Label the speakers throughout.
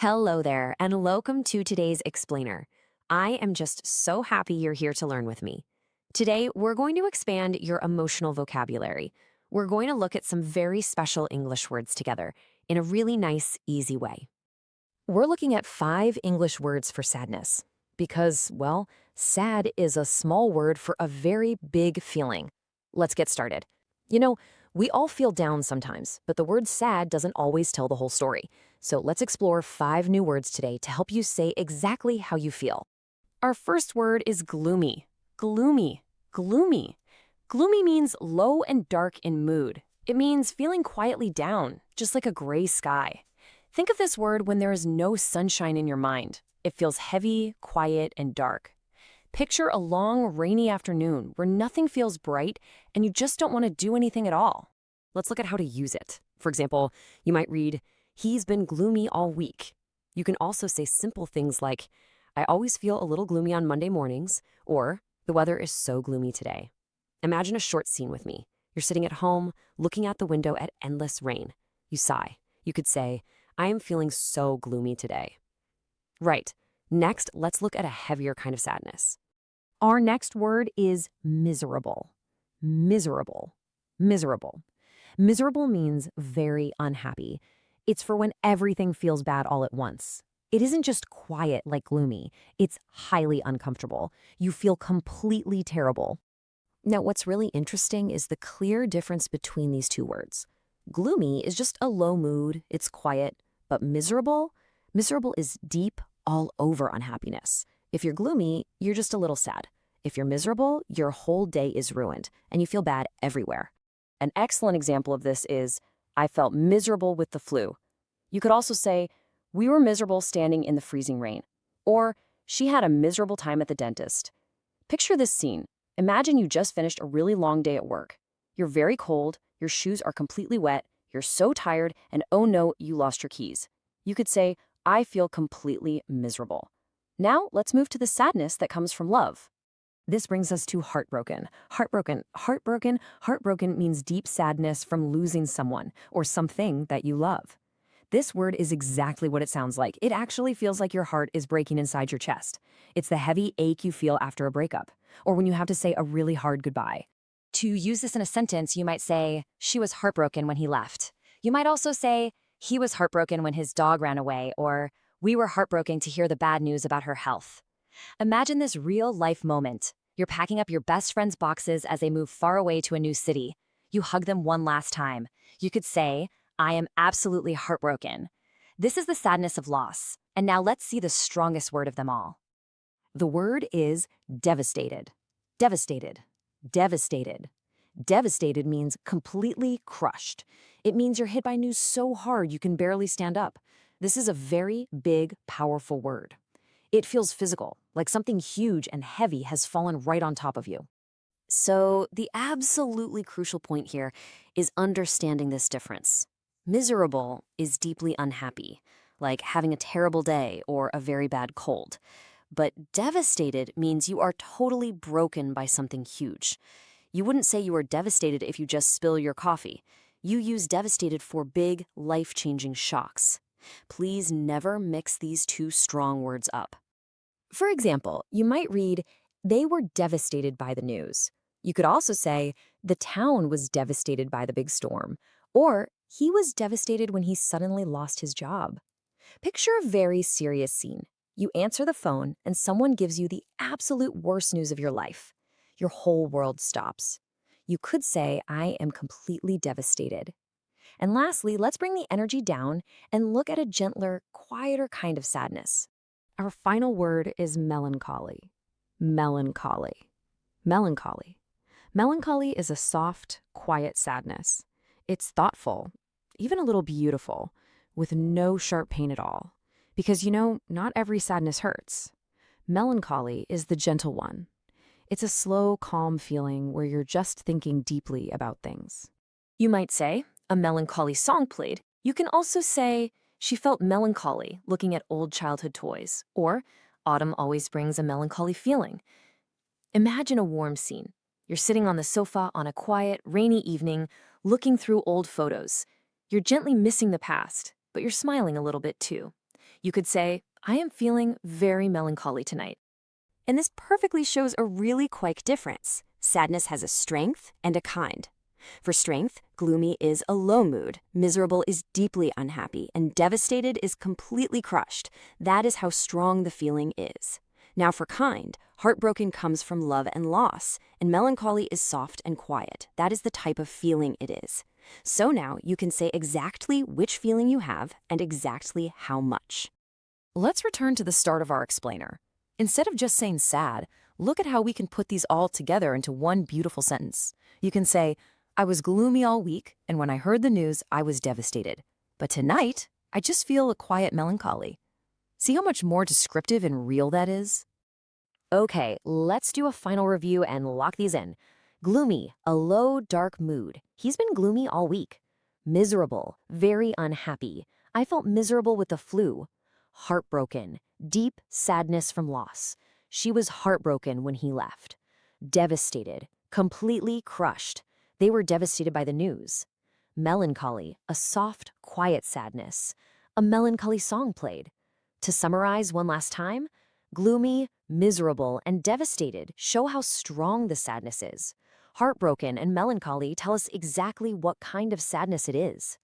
Speaker 1: Hello there, and welcome to today's Explainer. I am just so happy you're here to learn with me. Today, we're going to expand your emotional vocabulary. We're going to look at some very special English words together in a really nice, easy way. We're looking at 5 English words for sadness because, well, sad is a small word for a very big feeling. Let's get started. You know, we all feel down sometimes, but the word sad doesn't always tell the whole story. So let's explore 5 new words today to help you say exactly how you feel. Our first word is gloomy. Gloomy. Gloomy. Gloomy means low and dark in mood. It means feeling quietly down, just like a gray sky. Think of this word when there is no sunshine in your mind. It feels heavy, quiet, and dark. Picture a long, rainy afternoon where nothing feels bright and you just don't want to do anything at all. Let's look at how to use it. For example, you might read, "He's been gloomy all week." You can also say simple things like, "I always feel a little gloomy on Monday mornings," or, "The weather is so gloomy today." Imagine a short scene with me. You're sitting at home, looking out the window at endless rain. You sigh. You could say, "I am feeling so gloomy today." Right. Next, let's look at a heavier kind of sadness. Our next word is miserable. Miserable. Miserable. Miserable means very unhappy. It's for when everything feels bad all at once. It isn't just quiet like gloomy. It's highly uncomfortable. You feel completely terrible. Now, what's really interesting is the clear difference between these two words. Gloomy is just a low mood, it's quiet, but miserable is deep, all over unhappiness. If you're gloomy, you're just a little sad. If you're miserable, your whole day is ruined, and you feel bad everywhere. An excellent example of this is, "I felt miserable with the flu." You could also say, "We were miserable standing in the freezing rain." Or, "She had a miserable time at the dentist." Picture this scene. Imagine you just finished a really long day at work. You're very cold, your shoes are completely wet, you're so tired, and oh no, you lost your keys. You could say, "I feel completely miserable." Now, let's move to the sadness that comes from love. This brings us to heartbroken. Heartbroken means deep sadness from losing someone or something that you love. This word is exactly what it sounds like. It actually feels like your heart is breaking inside your chest. It's the heavy ache you feel after a breakup, or when you have to say a really hard goodbye. To use this in a sentence, you might say, "She was heartbroken when he left." You might also say, "He was heartbroken when his dog ran away," or, "We were heartbroken to hear the bad news about her health." Imagine this real-life moment. You're packing up your best friend's boxes as they move far away to a new city. You hug them one last time. You could say, "I am absolutely heartbroken." This is the sadness of loss. And now let's see the strongest word of them all. The word is devastated. Devastated. Devastated. Devastated means completely crushed. It means you're hit by news so hard you can barely stand up. This is a very big, powerful word. It feels physical, like something huge and heavy has fallen right on top of you. So, the absolutely crucial point here is understanding this difference. Miserable is deeply unhappy, like having a terrible day or a very bad cold. But devastated means you are totally broken by something huge. You wouldn't say you are devastated if you just spill your coffee. You use devastated for big, life-changing shocks. Please never mix these two strong words up. For example, you might read, "They were devastated by the news." You could also say, "The town was devastated by the big storm," or "He was devastated when he suddenly lost his job." Picture a very serious scene. You answer the phone and someone gives you the absolute worst news of your life. Your whole world stops. You could say, "I am completely devastated." And lastly, let's bring the energy down and look at a gentler, quieter kind of sadness. Our final word is melancholy. Melancholy. Melancholy. Melancholy is a soft, quiet sadness. It's thoughtful, even a little beautiful, with no sharp pain at all. Because not every sadness hurts. Melancholy is the gentle one. It's a slow, calm feeling where you're just thinking deeply about things. You might say, "A melancholy song played." You can also say, "She felt melancholy looking at old childhood toys," or "Autumn always brings a melancholy feeling." Imagine a warm scene. You're sitting on the sofa on a quiet, rainy evening, looking through old photos. You're gently missing the past, but you're smiling a little bit too. You could say, I am feeling very melancholy tonight.
Speaker 2: And this perfectly shows a really quite difference. Sadness has a strength and a kind. For strength, gloomy is a low mood, miserable is deeply unhappy, and devastated is completely crushed. That is how strong the feeling is. Now for kind, heartbroken comes from love and loss, and melancholy is soft and quiet. That is the type of feeling it is. So now you can say exactly which feeling you have and exactly how much.
Speaker 1: Let's return to the start of our explainer. Instead of just saying sad, look at how we can put these all together into one beautiful sentence. You can say, I was gloomy all week, and when I heard the news, I was devastated. But tonight, I just feel a quiet melancholy. See how much more descriptive and real that is? Okay, let's do a final review and lock these in. Gloomy, a low, dark mood. He's been gloomy all week. Miserable, very unhappy. I felt miserable with the flu. Heartbroken, deep sadness from loss. She was heartbroken when he left. Devastated, completely crushed. They were devastated by the news. Melancholy, a soft, quiet sadness. A melancholy song played. To summarize one last time, gloomy, miserable, and devastated show how strong the sadness is. Heartbroken and melancholy tell us exactly what kind of sadness it is.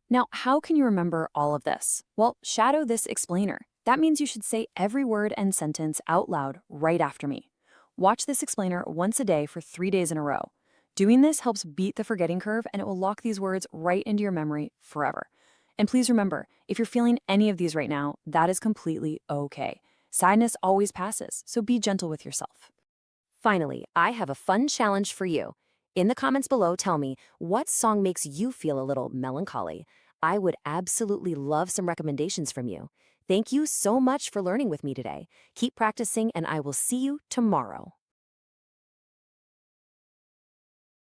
Speaker 1: Now, how can you remember all of this? Well, shadow this explainer. That means you should say every word and sentence out loud right after me. Watch this explainer once a day for 3 days in a row. Doing this helps beat the forgetting curve, and it will lock these words right into your memory forever. And please remember, if you're feeling any of these right now, that is completely okay. Sadness always passes, so be gentle with yourself. Finally, I have a fun challenge for you. In the comments below, tell me what song makes you feel a little melancholy. I would absolutely love some recommendations from you. Thank you so much for learning with me today. Keep practicing, and I will see you tomorrow.